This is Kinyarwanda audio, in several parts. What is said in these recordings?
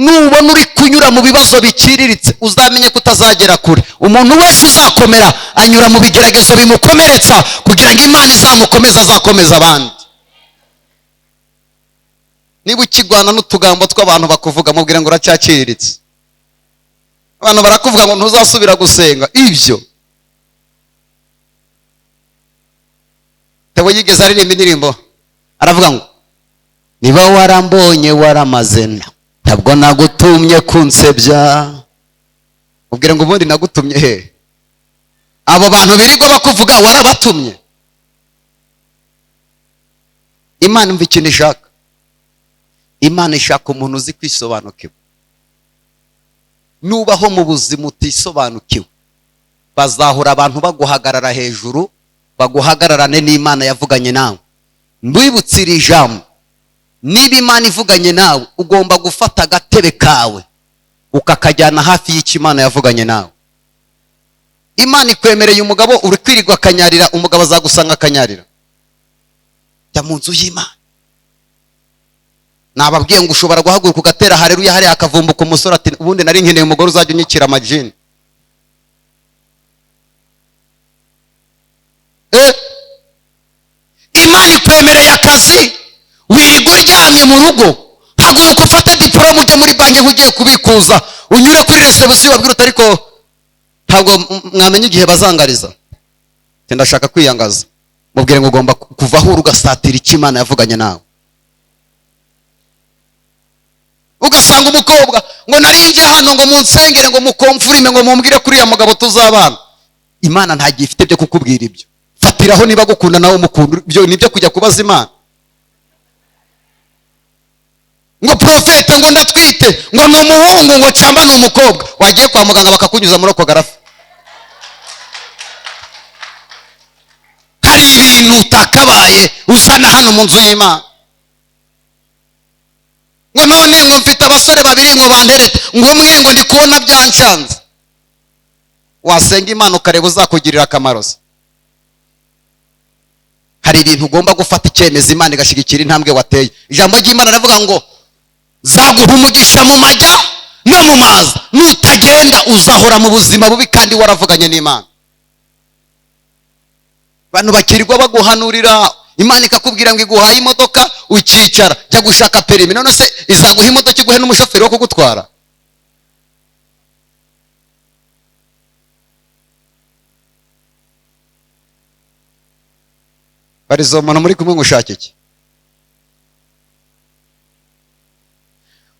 nubona uri kunyura mu bibazo biciriritse uzamenye ko utazagera kure. Umuntu wese uzakomera anyura mu bigeragezo bimukomeretsa kugira ngo Imana izamukomeze azakomeza abandi. Niba ukigwana n'utugambo tw'abantu bakuvuga mubwire ngo uracyaciriritse. Abantu barakuvuga ngo ntuzasubira gusenga, ibyo Tebo yigeze aririmba indirimbo aravuga ngo niba warambonye waramazena ntabwo nagutumye kunsebya. Ubwire ngo ubundi nagutumye he? Abo bantu birirwa bakuvuga warabatumye. Imana umva ikintu ishaka. Imana ishaka umuntu uzi kwisobanukirwa. Nubaho mu buzima utisobanukiwe bazahura abantu baguhagarara hejuru baguhagararane n'Imana yavuganye nawe. Mbwibutsira ijambo, niba Imana ivuganye nawe ugomba gufata agatebe kawe ukakajyana hafi y'Imana yavuganye nawe. Imana ikwemereye umugabo uri kwirirwa akanyarira, umugabo azagusanga akanyarira. Jya mu nzu y'Imana. Nababwiye ngo ushobora guhaguruka ugatera haleluya hari akavumbuka umusore ati ubundi nari nkeneye umugore uzajya unyikira amajini. Imana ikwemereye akazi wirirwa uryamye mu rugo, haguruka ufate diplome ujye muri banki ugiye kubikuza, unyure kuri reception babwira uti ariko ntabwo mwamenye igihe bazangariza. Ndashaka kwiyangaza. Mubwire ngo ugomba kuvaho ugasatira icyo Imana yavuganye nawe. Ugasanga umukobwa ngo narinjye hano ngo munsengere ngo mukomfurime ngo mumbwire kuri ya mugabo tuzabana. Imana nta gihe ifite byo kukubwira ibyo. Fatiraho niba gukunda nawe umukunda, ibyo nibyo kujya kubaza Imana. Ngo profeta ngo ndatwite ngo ni umuhungu ngo cyamba ni umukobwa, wagiye kwa muganga bakakunyuza muri ako garafu. Hari ibintu utakabaye uzana hano mu nzu y'Imana. Ngo none ngo mfite abasore babiri ngo banderete ngo umwe ngo ndi kubona byanshanze. Wasenga Imana ukareba uzakugirira akamaro. Hari ibintu ugomba gufata icyemezo Imana igashigikira intambwe wateye. Ijambo ry'Imana aravuga ngo zaguha umugisha mu majya no mu maza, nutagenda uzahora mu buzima bubi kandi waravuganye n'Imana. Bantu bakirirwa baguhanurira, Imana ikakubwira ngo iguhaye imodoka ukicara jya gushaka perimi, none se izaguha imodoka iguhe n'umushoferi wo kugutwara? Barizo umuntu muri kumwe ngushaka iki?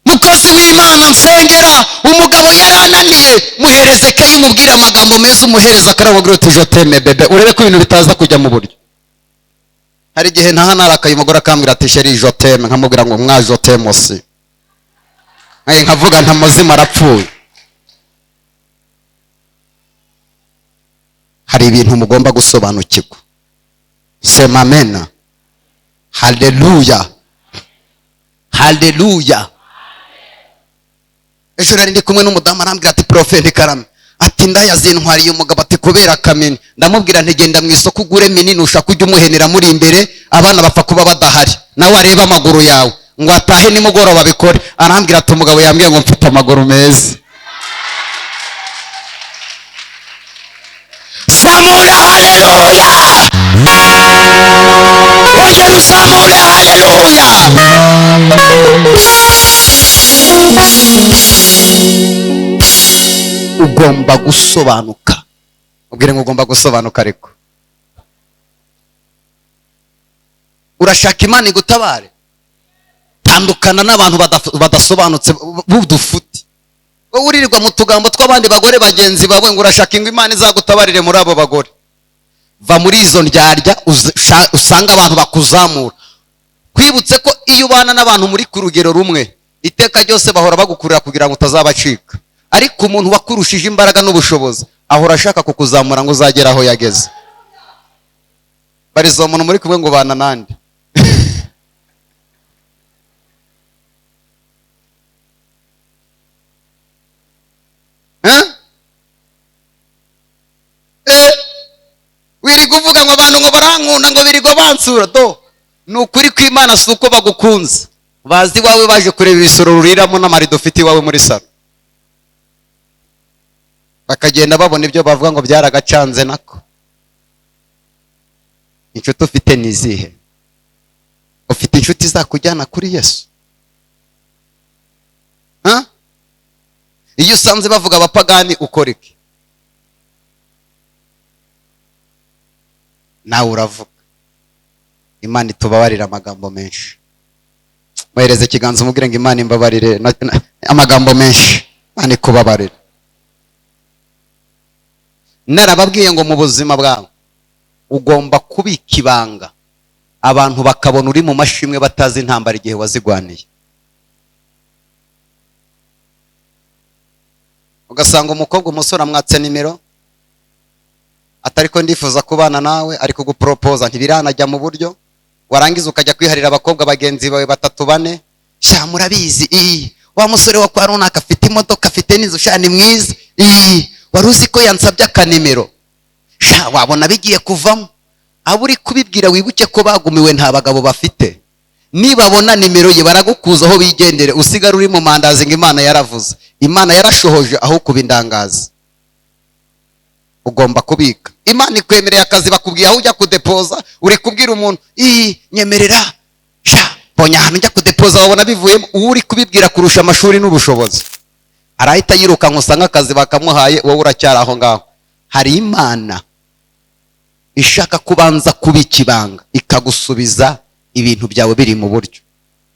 Mukozi w'Imana nsengera umugabo yarananiye, muhereze ke umubwira amagambo meza, umuhereza akaramubwira uti je t'aime bebe, urebe ko ibintu bitaza kujya mu buryo. Hari igihe ntahanarakaye umugore akambwira ati chérie je t'aime, nkamubwira ngo mwa je t'aime aussi, nkavuga nta muzima arapfuye. Hari ibintu mugomba gusobanukirwa. Sema amen. Haleluya. Haleluya. Ejo nari ndi kumwe n'umudamu arambwira ati Prophet Karame ati ndaya zintwariye umugabo ati kubera kamini. Ndamubwira ntegenda mu isoko ugure minini ushaka ujye umuhenera muri imbere abana bapfa kuba badahari, nawe areba amaguru yawe ngo atahe nimugoroba babikore. Arambwira ati umugabo yambwiye ngo mfite amaguru meza. Samura haleluya. Ongera usamure haleluya. Ugomba gusobanuka. Ubwire ngo ugomba gusobanuka ariko. Urashaka Imana igutabare? Tandukana n'abantu badasobanutse budufuti. Wowe uririrwa mu tugambo tw'abandi bagore bagenzi bawe ngo urashaka ngo Imana izagutabarire muri abo bagore. Va muri izo ndyarya usanga abantu bakuzamura. Kwibutse ko iyo ubana n'abantu muri ku rugero rumwe iteka ryose bahora bagukurira kugira ngo utazabacika. Ariko umuntu wakurushije imbaraga n'ubushobozi ahora ashaka kukuzamura ngo uzagera aho yageze. Barizo umuntu muri kumwe ngo bana nande. Wiri kuvuga ngo abantu ngo barankunda ngo birigo bansura do. Nukuri kw'Imana suko bagukunze. bazi iwawe baje kureba ibisoro ruriramo n'amarido ufite iwawe muri salo, bakagenda babona ibyo bavuga ngo byaragacanze. nako inshuti ufite ni izihe? ufite inshuti zakujyana kuri Yesu? iyo usanze bavuga abapagani ukora iki? nawe uravuga. Imana itubabarira amagambo menshi. Muhereze ikiganza umubwire ngo Imana imbabarire amagambo menshi. Imana ikubabarire. Narababwiye ngo mu buzima bwawe ugomba kubika ibanga, abantu bakabona uri mu mashimwe batazi intambara igihe wazigwaniye. Ugasanga umukobwa umusore amwatse nimero, atariko ndifuza kubana nawe, ariko gupropose ntibiranajya mu buryo, warangiza ukajya kwiharira abakobwa bagenzi bawe 3-4, sha murabizi wa musore wa kwa runaka afite imodoka afite n'inzu, sha ni mwiza, waruzi ko yansabye akanimero, sha wabona bigiye kuvamo. abo uri kubibwira wibuke ko bagumiwe nta bagabo bafite. Nibabona nimero ye baragukuzaho bigendere, usigara uri mu mandazi ngo Imana yaravuze. Imana yarashohoje aho kubindangaza. Ugomba kubika. Imana ikwemereye akazi bakubwiye aho ujya kudepoza, uri kubwira umuntu nyemerera sha ponya hano njya kudepoza, wabona bivuyemo. Uri kubibwira kurusha amashuri n'ubushobozi, arahita yiruka nkusanga akazi bakamuhaye, wowe uracyari aho ngaho. Hari Imana ishaka kubanza kubika ibanga ikagusubiza ibintu byawe biri mu buryo.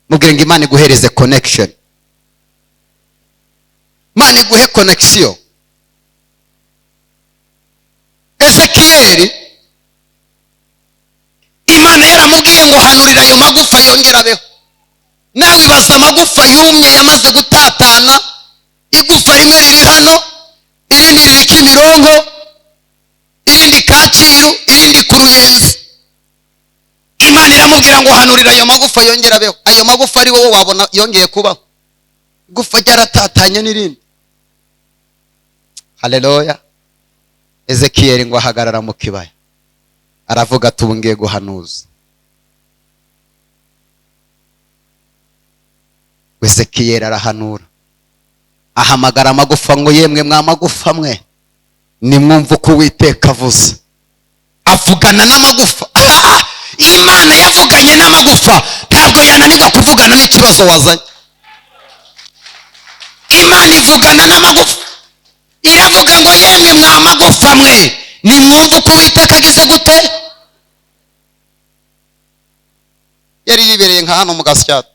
Mubwire ngo Imana iguhereze connection, Imana iguhe connection. Ezekiyeli Imana yaramubwiye ngo hanurira ayo magufa yongera abeho. Nawe ibaza amagufa yumye yamaze gutatana, igufa rimwe riri hano, irindi riri Kimironko, irindi Kacyiru, irindi ku Ruyenzi. Imana iramubwira ngo hanurira ayo magufa yongera abeho. Ayo magufa ari wowe wabona yongeye kubaho? Gufa ryaratatanye n'irindi. Haleluya. Ezekiyeli ngo ahagarara mu kibaya, aravuga ati ubu ngiye guhanuza. Ezekiyeli arahanura, ahamagara amagufa ngo yemwe mwa magufa mwe, nimwumva uko Uwiteka avuze. Avugana n'amagufa. Imana yavuganye n'amagufa, ntabwo yananirwa kuvugana n'ikibazo wazanye. Imana ivugana n'amagufa, iravuga ngo yemwe mwa magufa mwe, nimwumva uko Uwiteka agize gute. Yari yibereye nka hano mu Gasyata,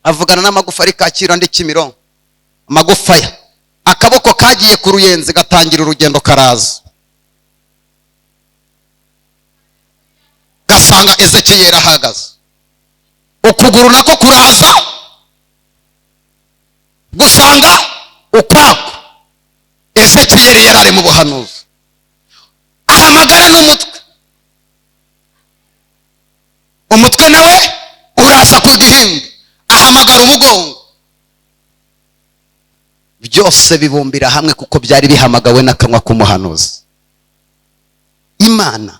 avugana n'amagufa ari Kacyiru andi Kimironko. Amagufa ya akaboko kagiye ku Ruyenzi gatangira urugendo karaza, gasanga Ezekiyeli ahagaze. Ukuguru nako kuraza gusanga ukwako. Ezekiyeli yarari mu buhanuzi, ahamagara n'umutwe. Umutwe nawe uraza ku gihimba, ahamagara umugongo. Byose bibumbira hamwe kuko byari bihamagawe n'akanwa k'umuhanuzi. Imana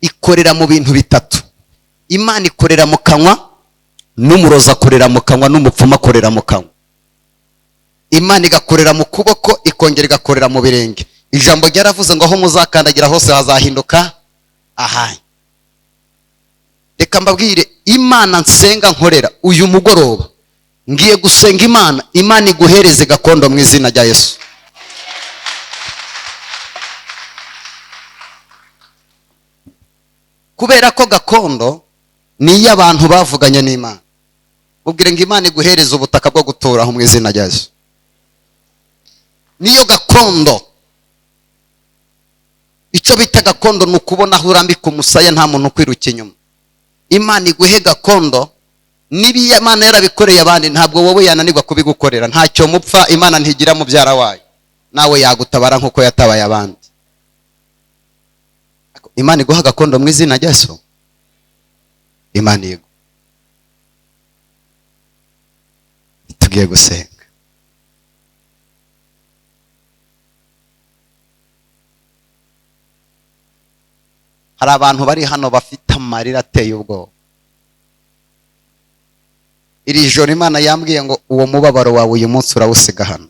ikorera mu bintu bitatu. Imana ikorera mu kanwa, n'umurozi akorera mu kanwa, n'umupfumu akorera mu kanwa. Imana igakorera mu kuboko, ikongera igakorera mu birenge. Ijambo ryaravuze ngo aho muzakandagira hose hazahinduka ahanyu. Reka mbabwire, Imana nsenga nkorera uyu mugoroba, ngiye gusenga Imana, Imana iguhereze gakondo mu izina rya Yesu. Kubera ko gakondo ni iy'abantu bavuganye n'Imana. Mubwire ngo Imana iguhereze ubutaka bwo guturaho mu izina rya Yesu. Niyo gakondo. Icyo bita gakondo ni ukubona aho urambika umusaya nta muntu ukwiruka inyuma. Imana iguhe gakondo, niba Imana yarabikoreye abandi ntabwo wowe yananirwa kubigukorera. Ntacyo mupfa, Imana ntigira mubyara wayo, nawe yagutabara nkuko yatabaye abandi. Imana iguha gakondo mu izina rya Yesu. Imana yego. Tugiye gusenga. Hari abantu bari hano bafite amarira ateye ubwoba. iri joro Imana yambwiye ngo uwo mubabaro wawe uyu munsi urawusiga hano.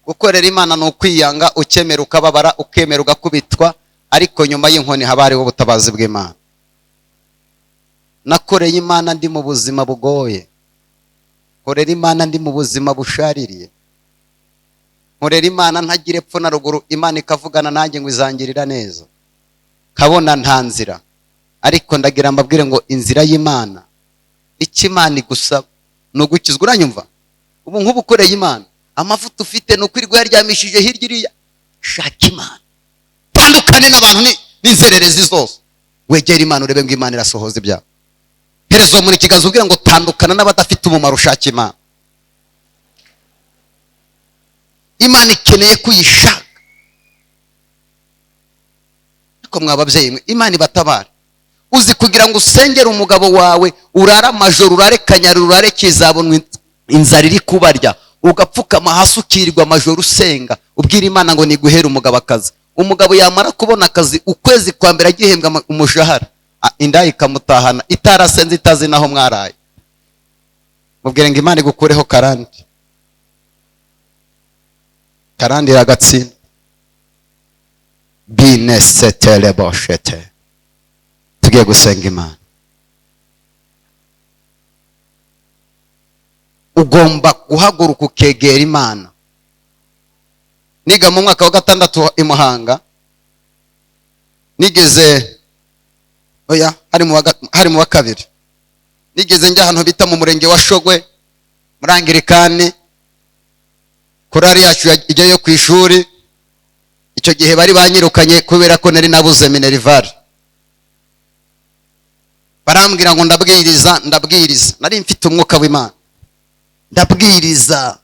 Gukorera Imana ni ukwiyanga, ukemera ukababara, ukemera ugakubitwa, ariko nyuma y'inkoni haba hariho ubutabazi bw'Imana. Nakoreye Imana ndi mu buzima bugoye, nkorera Imana ndi mu buzima bushaririye, nkorera Imana ntagire epfo na ruguru, Imana ikavugana nanjye ngo izangirira neza, kabona nta nzira. Ariko ndagira mbabwire ngo inzira y'Imana, icyo Imana igusaba ni ugukizwa. Uranyumva? Ubu nk'ubu ukoreye Imana, amavuta ufite ni ukwirirwa yaryamishije hirya iriya. Shaka Imana, tandukane n'abantu n'inzererezi zose, wegera Imana urebe ngo Imana irasohoza ibyawe. Herezo muri kiganza ubwira ngo tandukana n'abadafite umumaro, ushaka Imana. Imana ikeneye kuyishaka. Ariko mwababyeyi mwe, Imana ibatabara. Uzi kugira ngo usengere umugabo wawe, urara amajoro, urare kanyari, urare kizabonwa, inzara iri kubarya, ugapfukama hasi ukirirwa amajoro usenga, ubwira Imana ngo niguhere umugabo akazi. Umugabo yamara kubona akazi, ukwezi kwa mbere agihembwa umushahara, inda ikamutahana, itarasenze itazi naho mwaraye. Mubwire ngo Imana igukureho karandi. Karandi iragatsinda. Binesetele boshete. Tugiye gusenga Imana. Ugomba guhaguruka ukegera Imana. Niga mu mwaka wa 6 i Muhanga, nigeze hari mu wa 2, nigeze njya ahantu bita mu murenge wa Shogwe muri Anglikani, korari yacu ijyayo ku ishuri. Icyo gihe bari banyirukanye kubera ko nari nabuze minerval. Barambwira ngo ndabwiriza, nari mfite umwuka w'Imana, ndabwiriza.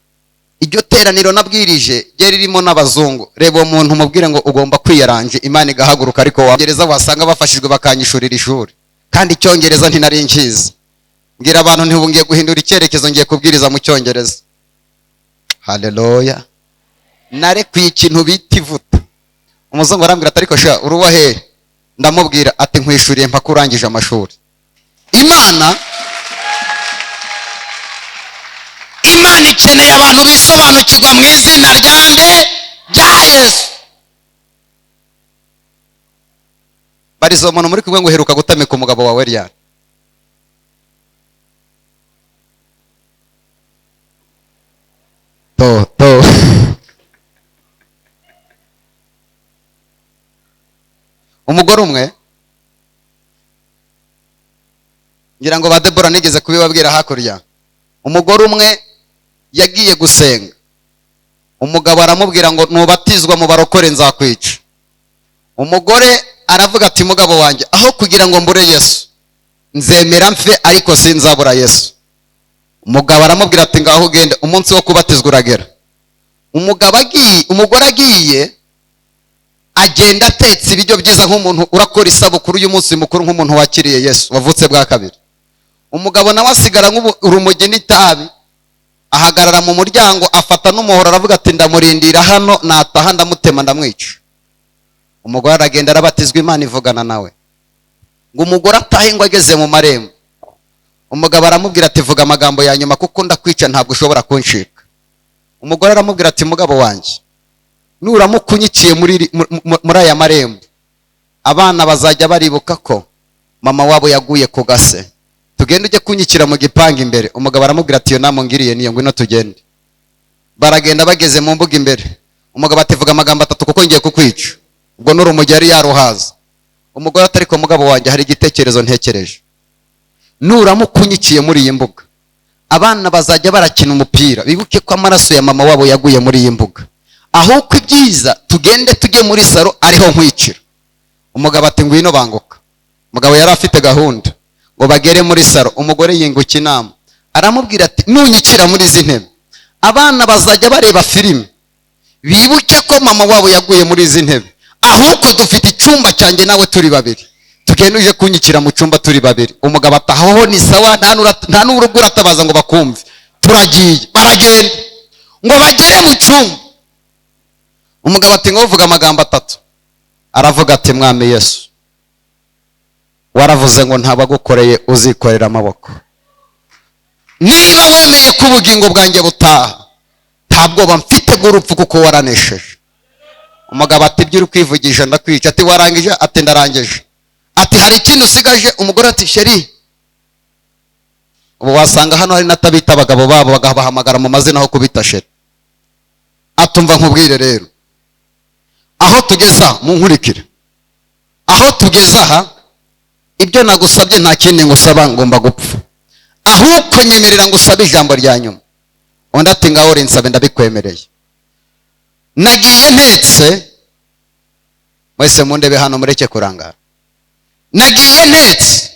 Iryo teraniro nabwirije ryari ririmo n'abazungu. Reba umuntu umubwire ngo ugomba kwiyaranje, Imana igahaguruka. Ariko wangereza wasanga bafashijwe bakanyishurira ishuri, kandi icyongereza ntinari nkizi. Mbwira abantu ntibungiye guhindura icyerekezo, ngiye kubwiriza mu cyongereza. Haleluya. Narekuye ikintu bita ivuta. Umuzungu arambwira ati ariko sha uruwa he? Ndamubwira ati nkwishuriye mpaka urangije amashuri. Imana ikeneye abantu bisobanukirwa mu izina ryande rya Yesu. Barizo umuntu muri kumwe ngo heruka gutamika umugabo wawe ryari? To umugore umwe, ngira ngo ba Debora nigeze kubibabwira hakurya. Umugore umwe yagiye gusenga, umugabo aramubwira ngo nubatizwa mu barokore nzakwica. Umugore aravuga ati mugabo wanjye, aho kugira ngo mbure Yesu nzemera mfe ariko sinzabura Yesu. Umugabo aramubwira ati ngaho ugende, umunsi wo kubatizwa uragera. Umugore agiye, agenda atetse ibiryo byiza nk'umuntu urakora isabukuru y'umunsi mukuru, nk'umuntu wakiriye Yesu wavutse bwa kabiri. Umugabo nawe asigara nk'urumogi n'itabi, ahagarara mu muryango, afata n'umuhoro, aravuga ati ndamurindira hano, nataha ndamutema ndamwica. Umugore aragenda arabatizwa, Imana ivugana nawe. Ngo umugore atahe, ngo ageze mu marembo, umugabo aramubwira ati vuga amagambo ya nyuma kuko ndakwica, ntabwo ushobora kunshika. Umugore aramubwira ati mugabo wanjye, nuramuka unyiciye muri aya marembo, abana bazajya baribuka ko mama wabo yaguye ku gase. Tugende ujye kunyikira mu gipanga imbere. Umugabo aramubwira ati iyo nama ngiriye niyo, ngwino tugende. Baragenda bageze mu mbuga imbere, umugabo ati vuga amagambo 3 kuko ngiye kukwica. Ubwo n'urumogi yari yaruhaza. Umugore ati ariko mugabo wanjye, hari igitekerezo ntekereje. Nuramuka unyiciye muri iyi mbuga, abana bazajya barakina umupira, bibuke ko amaraso ya mama wabo yaguye muri iyi mbuga. Ahubwo ibyiza tugende tujye muri saro, ariho nkwicira. Umugabo ati ngwino banguka. Umugabo yari afite gahunda ngo bagere muri saro. Umugore yinguka inama, aramubwira ati nunyicira muri izi ntebe, abana bazajya bareba filime, bibuke ko mama wabo yaguye muri izi ntebe. Ahubwo dufite icyumba cyanjye nawe turi babiri, tugende uje kunyikira mu cyumba turi babiri. Umugabo ataho ni sawa, nta n'urugo uratabaza ngo bakumve. Turagiye. Baragenda ngo bagere mu cyumba. Umugabo ati ngo uvuga amagambo 3. aravuga ati mwami Yesu, waravuze ngo ntabagukoreye uzikorera amaboko. Niba wemeye ko ubugingo bwanjye butaha, nta bwoba mfite bw'urupfu kuko waranesheje. Umugabo ati ibyo uri kwivugisha ndakwica. Ati warangije? Ati ndarangije. Ati hari ikintu usigaje? Umugore ati sheri, ubu wasanga hano hari natabita abagabo babo bagabahamagara mu mazina aho kubita sheri. Atumva nkubwire rero, aho tugeza mu nkurikire, aho tugeza aha, ibyo nagusabye nta kindi ngusaba, ngomba gupfa. Ahubwo nyemerera ngusaba ijambo rya nyuma. Undi ati ngaho rinsabe ndabikwemereye. Nagiye ntetse, mwese mundebe hano mureke kurangara. Nagiye ntetse,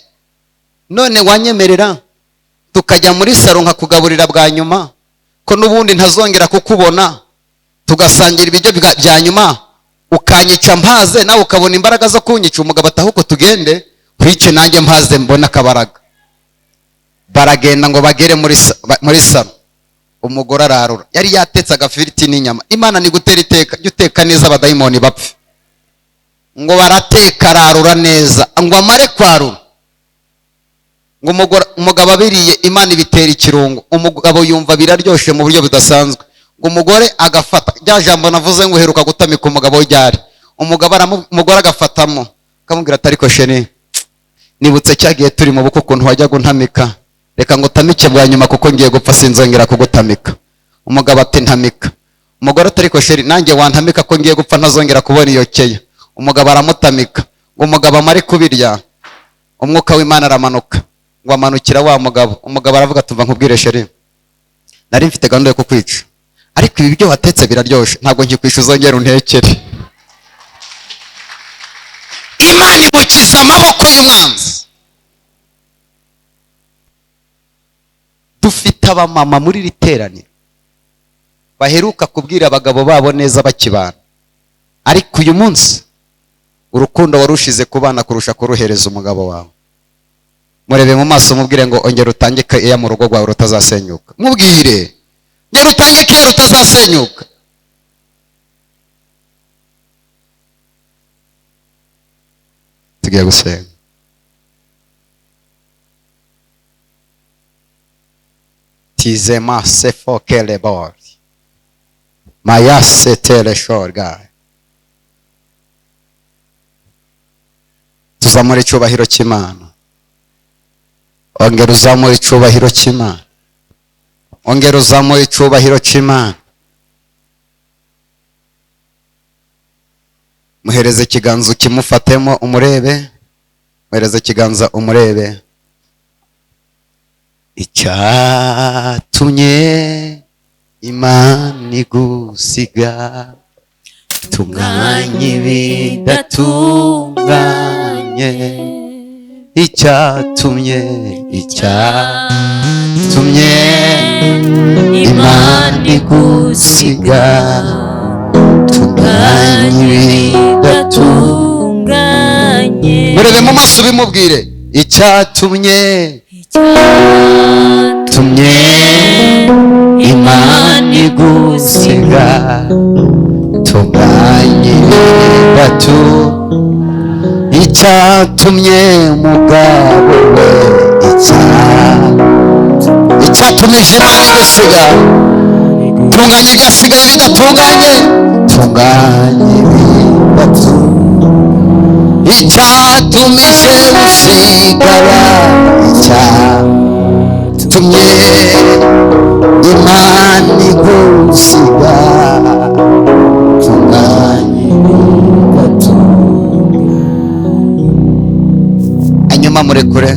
none wanyemerera tukajya muri saro nkakugaburira bwa nyuma, ko n'ubundi ntazongera kukubona, tugasangira ibiryo bya nyuma, ukanyica mpaze nawe ukabona imbaraga zo kunyica. Umugabo ati ahubwo tugende kwice nanjye mpaze mbona akabaraga. Baragenda ngo bagere muri saro. Umugore ararura, yari yatetse agafiriti n'inyama. Imana ni gutera iteka, jya uteka neza abadayimoni bapfe. Ngo barateka ararura neza, ngo amare kwarura, ngo umugabo abiriye Imana ibitera ikirungo. Umugabo yumva biraryoshe mu buryo budasanzwe. Ngo umugore agafata rya jambo navuze ngo uheruka gutamika umugabo w'ijyari. Umugore agafatamo akamubwira ati ariko sheni, nibutse cyagiye turi mu bukwe ukuntu wajya guntamika, reka ngo utamike bwa nyuma kuko ngiye gupfa sinzongera kugutamika. Umugabo ati ntamika. Umugore ati ariko sheri, nanjye wantamika ko ngiye gupfa ntazongera kubona iyo keya. Umugabo aramutamika. Ngo umugabo amare kubirya, umwuka w'Imana aramanuka, ngo amanukira wa mugabo. Umugabo aravuga ati umva nkubwire sheri, nari mfite gahunda yo kukwica, ariko ibi byo watetse biraryoshe, ntabwo nkikwisha uzongera untekere. Imana imukiza amaboko y'umwanzi. Dufite abamama muri iri teraniro baheruka kubwira abagabo babo neza bakibana, ariko uyu munsi urukundo warushize ku bana kurusha kuruhereza umugabo wawe. Murebe mu maso mubwire ngo ongera utange keya mu rugo rwawe rutazasenyuka. Mubwire ongera utange keya rutazasenyuka. Tugiye gusenga. Tizema sefo kele bor mayase tele shorga. Tuzamure icyubahiro cy'Imana. Ongera uzamure icyubahiro cy'Imana. Ongera uzamure icyubahiro cy'Imana. Muhereze ikiganza ukimufatemo umurebe. Muhereze ikiganza umurebe. Icyatumye Imana igusiga tunganye bidatunganye. Icyatumye Imana igusiga tunganye bidatunganye. Murebe mu maso bimubwire, icyatumye Imana igusiga tunganye bidatunganye. Icyatumye umugabo we, icyatumije Imana igusiga tunganye ibyasigaye bidatunganye. Tunganye bidatunganye. Icyatumije usigara, icyatumye Imana igusiga tunganye bidatunganye. Hanyuma murekure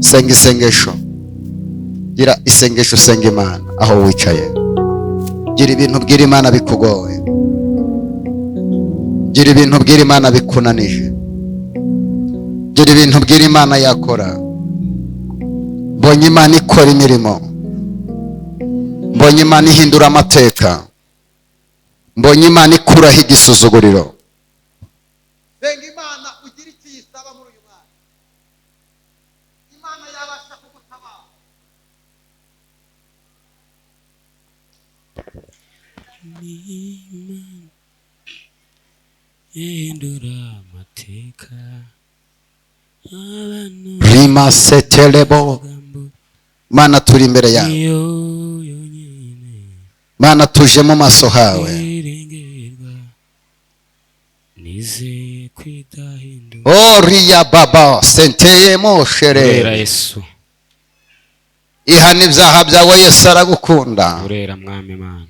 senga isengesho. Gira isengesho usenga Imana aho wicaye. Gira ibintu bwira Imana bikugoye. Gira ibintu bwira Imana bikunanije. Gira ibintu bwira Imana yakora. Mbonye Imana ikora imirimo. Mbonye Imana ihindura amateka. Mbonye Imana ikuraho igisuzuguriro. Senga Imana ugira icyo yisaba muri uyu mwanya. Imana yabasha kugutabara. Indura amateka rima setelebo. Mana turi imbere yawe, Mana tuje mu maso hawe. Oriya baba senteye moshere. Yesu ihana ibyaha byawe, Yesu aragukunda. urera mwami Mana.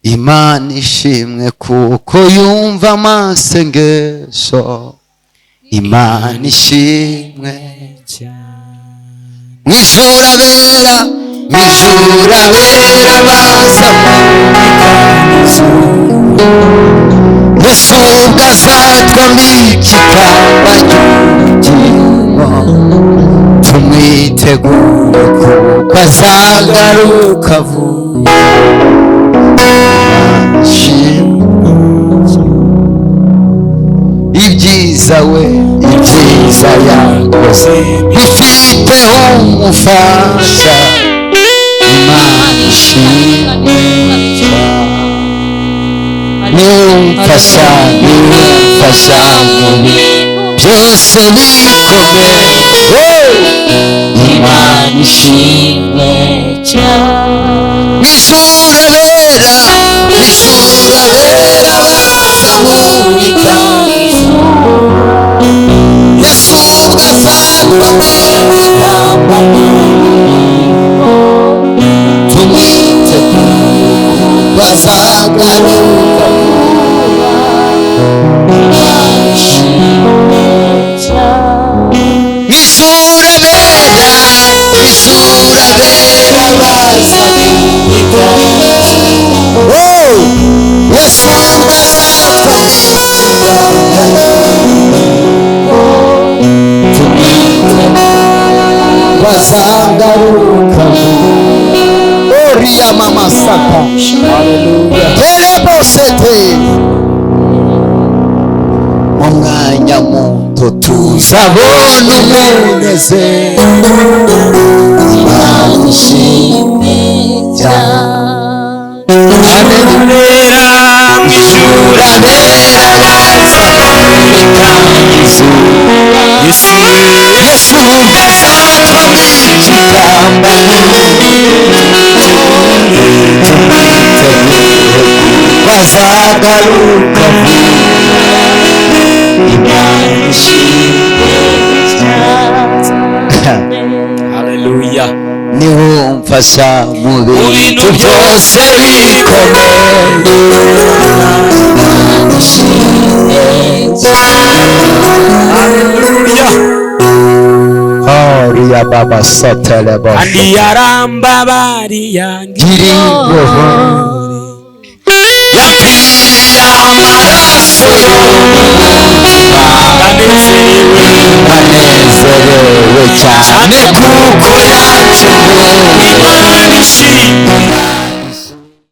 Imana ishimwe kuko yumva amasengesho. Imana ishimwe mwijuru abera, mwijuru abera baza Yesu ubwo azatwambika ikamba ry'ubugingo. Tumwitegure kuko azagaruka vuba. Ibyiza we, ibyiza yakoze bifiteho umufasha. Imana ishimwe nimfasha, nimfasha muri byose bikomeye. Imana ishimwe mwijuru abera, mwijuru abera baza mubika. Yesu ubwo azatwambika ikamba tumwitegure kuko azagaruka vuba. Imana ishimwe mwijuru abera, mwijuru abera baza mubika. Yesu ubwo azatwambika bazagaruka oriya mama saka. Haleluya. Telebosete mu mwanya muto tuzabona umunezero. Imana ishimwe cyane. Haleluya. Mwijuru abera baza mubika. Yesu ubwo azatwambika ikamba bazagaruka vuba. Imana ishimwe cyane. Haleluya. niwe umfasha mu bintu byose bikomeye. Imana ishimwe Haleluya. Oriya baba sotelebo. Andi yarambabariya Giringoho yampiriye amaraso y'umwana. Ndanezerewe banezerewe cyane